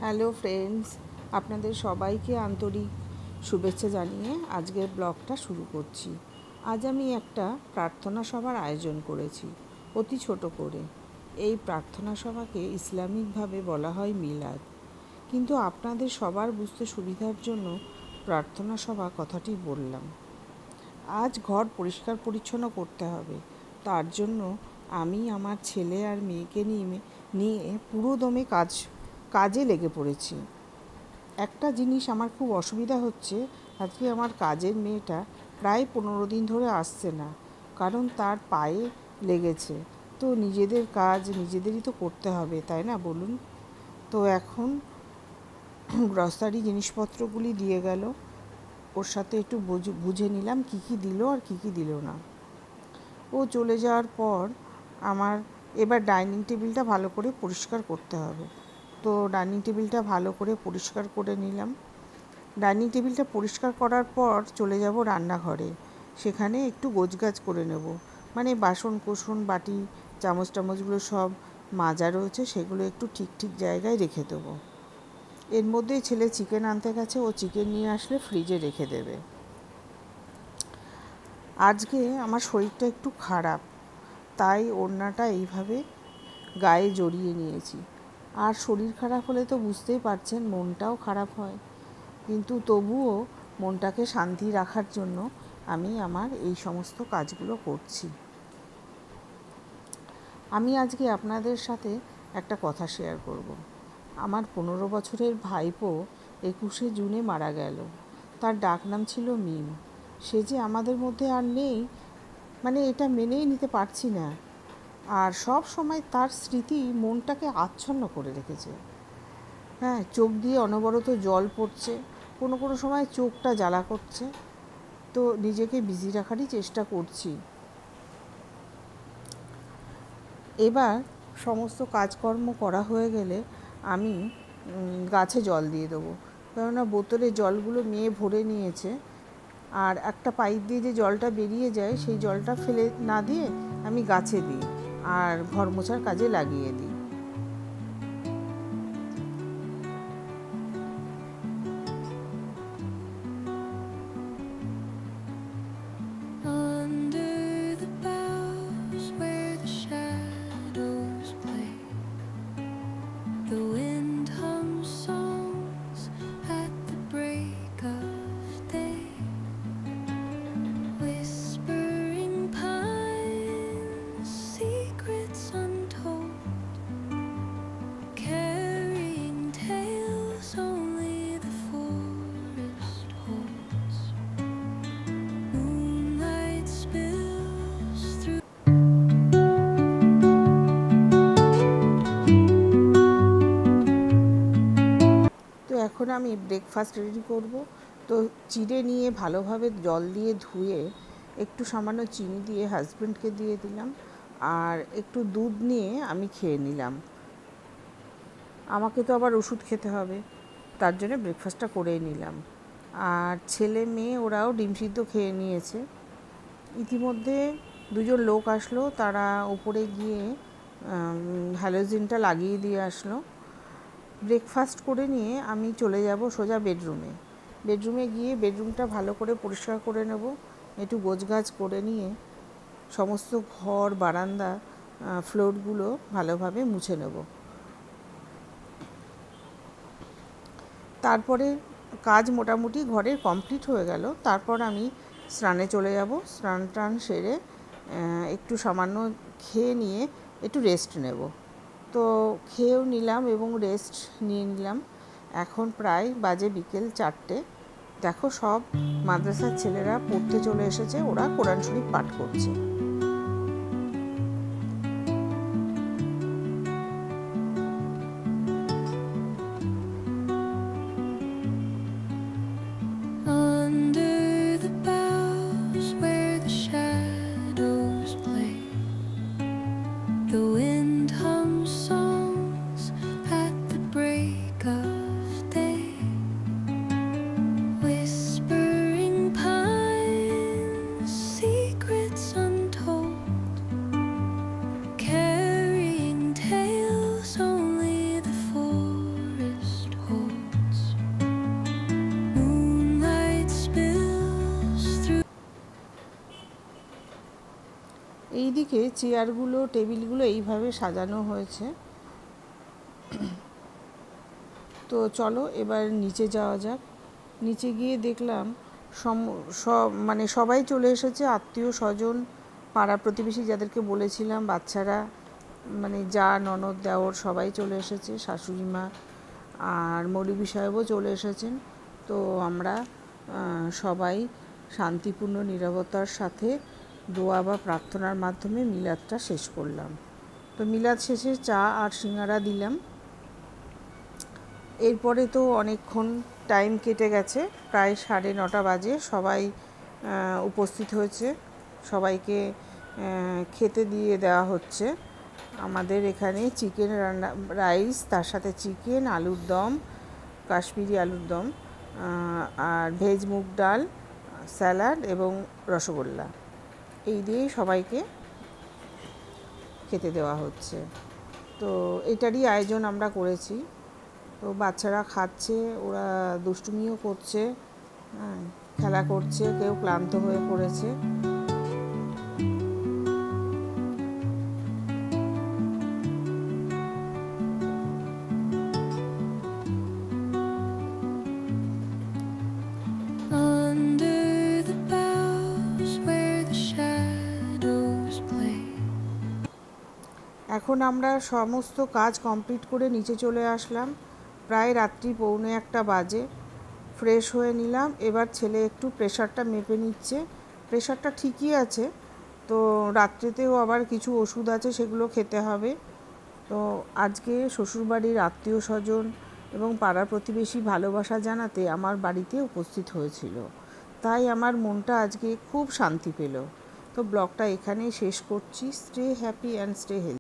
Hello friends, আপনাদের সবাইকে আন্তরিক শুভেচ্ছা জানিয়ে আজকের ব্লগটা শুরু করছি। আজ আমি একটা প্রার্থনা সভার আয়োজন করেছি, অতি ছোট করে। এই প্রার্থনা সভাকে ইসলামিকভাবে বলা হয় মিলাদ, কিন্তু আপনাদের সবার বুঝতে সুবিধার জন্য প্রার্থনা সভা কথাটি বললাম। আজ ঘর পরিষ্কার পরিচ্ছন্ন করতে হবে, তার জন্য আমি আমার ছেলে আর মেয়েকে নিয়ে পুরোদমে কাজে লেগে পড়েছি। একটা জিনিস আমার খুব অসুবিধা হচ্ছে, আজকে আমার কাজের মেয়েটা প্রায় 15 দিন ধরে আসছে না, কারণ তার পায়ে লেগেছে। তো নিজেদের কাজ নিজেদেরই তো করতে হবে, তাই না বলুন? তো এখন গ্রসারি জিনিসপত্রগুলি দিয়ে গেল, ওর সাথে একটু বুঝে নিলাম কী কী দিল আর কী কী দিল না। ও চলে যাওয়ার পর আমার এবার ডাইনিং টেবিলটা ভালো করে পরিষ্কার করতে হবে। তো ডাইনিং টেবিলটা ভালো করে পরিষ্কার করে নিলাম। ডাইনিং টেবিলটা পরিষ্কার করার পর চলে যাব রান্নাঘরে, সেখানে একটু গোছগাছ করে নেব। মানে বাসন কোসন বাটি চামচ টামচগুলো সব মাজা রয়েছে, সেগুলো একটু ঠিক ঠিক জায়গায় রেখে দেবো। এর মধ্যেই ছেলে চিকেন আনতে গেছে, ও চিকেন নিয়ে আসলে ফ্রিজে রেখে দেবে। আজকে আমার শরীরটা একটু খারাপ, তাই ওড়নাটা এইভাবে গায়ে জড়িয়ে নিয়েছি। আর শরীর খারাপ হলে তো বুঝতেই পারছেন, মনটাও খারাপ হয়, কিন্তু তবুও মনটাকে শান্তি রাখার জন্য আমি আমার এই সমস্ত কাজগুলো করছি। আমি আজকে আপনাদের সাথে একটা কথা শেয়ার করব। আমার 15 বছরের ভাইপো 21শে জুনে মারা গেল। তার ডাকনাম ছিল মিম। সে যে আমাদের মধ্যে আর নেই, মানে এটা মেনেই নিতে পারছি না। আর সব সময় তার স্মৃতি মনটাকে আচ্ছন্ন করে রেখেছে। হ্যাঁ, চোখ দিয়ে অনবরত জল পড়ছে, কোনো কোনো সময় চোখটা জ্বালা করছে। তো নিজেকে বিজি রাখারই চেষ্টা করছি। এবার সমস্ত কাজকর্ম করা হয়ে গেলে আমি গাছে জল দিয়ে দেবো, কেননা বোতলে জলগুলো মেয়ে ভরে নিয়েছে। আর একটা পাইপ দিয়ে যে জলটা বেরিয়ে যায়, সেই জলটা ফেলে না দিয়ে আমি গাছে দিই আর ঘর মোছার কাজে লাগিয়ে দিই। তো এখন আমি ব্রেকফাস্ট রেডি করব। তো চিড়ে নিয়ে ভালোভাবে জল দিয়ে ধুয়ে একটু সামান্য চিনি দিয়ে হাজব্যান্ডকে দিয়ে দিলাম, আর একটু দুধ নিয়ে আমি খেয়ে নিলাম। আমাকে তো আবার ওষুধ খেতে হবে, তার জন্য ব্রেকফাস্টটা করেই নিলাম। আর ছেলে মেয়ে ওরাও ডিম সিদ্ধ খেয়ে নিয়েছে। ইতিমধ্যে দুজন লোক আসলো, তারা উপরে গিয়ে হ্যালোজিনটা লাগিয়ে দিয়ে আসলো। ব্রেকফাস্ট করে নিয়ে আমি চলে যাব সোজা বেডরুমে গিয়ে বেডরুমটা ভালো করে পরিষ্কার করে নেব, একটু গোছগাছ করে নিয়ে সমস্ত ঘর বারান্দা ফ্লোরগুলো ভালোভাবে মুছে নেব। তারপরে কাজ মোটামুটি ঘরের কমপ্লিট হয়ে গেল। তারপর আমি স্নানে চলে যাব। স্নান টান সেরে একটু সামান্য খেয়ে নিয়ে একটু রেস্ট নেব। তো খেয়েও নিলাম এবং রেস্ট নিয়ে নিলাম। এখন প্রায় বাজে বিকেল 4টে। দেখো, সব মাদ্রাসার ছেলেরা পড়তে চলে এসেছে, ওরা কোরআন শরীফ পাঠ করছে। চারিদিকে চেয়ারগুলো টেবিলগুলো এইভাবে সাজানো হয়েছে। তো চলো এবার নিচে যাওয়া যাক। নিচে গিয়ে দেখলাম সবাই চলে এসেছে, আত্মীয় স্বজন, পাড়া প্রতিবেশী যাদেরকে বলেছিলাম, বাচ্চারা, যা, ননদ, দেওর সবাই চলে এসেছে, শাশুড়ি মা আর মৌলভী সাহেবও চলে এসেছেন। তো আমরা সবাই শান্তিপূর্ণ নীরবতার সাথে দোয়া বা প্রার্থনার মাধ্যমে মিলাদটা শেষ করলাম। তো মিলাদ শেষে চা আর সিঙ্গারা দিলাম। এরপরে তো অনেকক্ষণ টাইম কেটে গেছে, প্রায় 9:30 বাজে। সবাই উপস্থিত হয়েছে, সবাইকে খেতে দিয়ে দেওয়া হচ্ছে। আমাদের এখানে চিকেন রাইস, তার সাথে চিকেন, আলুর দম, কাশ্মীরি আলুর দম, আর ভেজ মুগ ডাল, স্যালাড এবং রসগোল্লা, এই দিয়েই সবাইকে খেতে দেওয়া হচ্ছে। তো এটারই আয়োজন আমরা করেছি। তো বাচ্চারা খাচ্ছে, ওরা দুষ্টুমিও করছে, খেলা করছে, কেউ ক্লান্ত হয়ে পড়েছে। এখন আমরা সমস্ত কাজ কমপ্লিট করে নিচে চলে আসলাম। প্রায় রাত্রি 1:45 বাজে। ফ্রেশ হয়ে নিলাম। এবার ছেলে একটু প্রেশারটা মেপে নিচ্ছে। প্রেশারটা ঠিকই আছে। তো রাত্রিতেও আবার কিছু ওষুধ আছে, সেগুলো খেতে হবে। তো আজকে শ্বশুরবাড়ির আত্মীয় স্বজন এবং পাড়া প্রতিবেশী ভালোবাসা জানাতে আমার বাড়িতে উপস্থিত হয়েছিল, তাই আমার মনটা আজকে খুব শান্তি পেল। তো ব্লগটা এখানেই শেষ করছি। Stay happy and stay healthy.